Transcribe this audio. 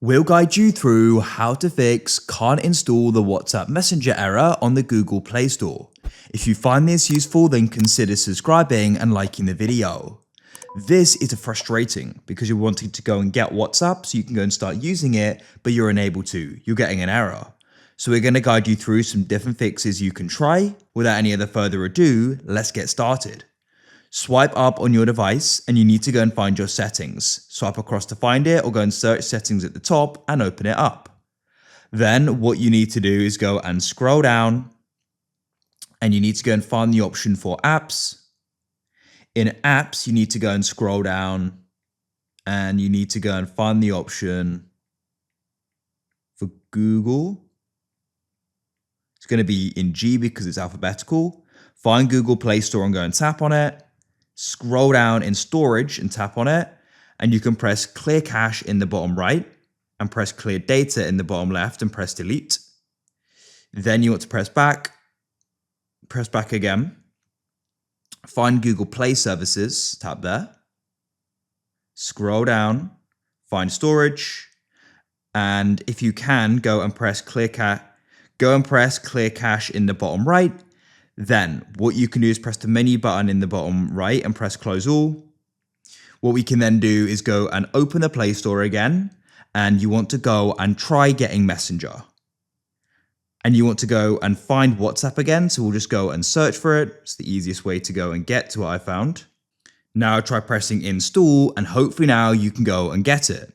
We'll guide you through how to fix can't install the WhatsApp Messenger error on the Google Play Store. If you find this useful, then consider subscribing and liking the video. This is frustrating because you're wanting to go and get WhatsApp so you can go and start using it, but you're unable to. You're getting an error. So we're going to guide you through some different fixes you can try. Without any other further ado, let's get started. Swipe up on your device and you need to go and find your settings. Swipe across to find it or go and search settings at the top and open it up. Then what you need to do is go and scroll down and you need to go and find the option for apps. In apps, you need to go and scroll down and you need to go and find the option for Google. It's going to be in G because it's alphabetical. Find Google Play Store and go and tap on it. Scroll down in storage and tap on it. And you can press clear cache in the bottom right and press clear data in the bottom left and press delete. Then you want to press back again. Find Google Play Services, tap there. Scroll down, find storage. And if you can, go and press clear cache in the bottom right. Then what you can do is press the menu button in the bottom right and press close all. What we can then do is go and open the Play Store again. And you want to go and try getting Messenger. And you want to go and find WhatsApp again. So we'll just go and search for it. It's the easiest way to go and get to what I found. Now try pressing install and hopefully now you can go and get it.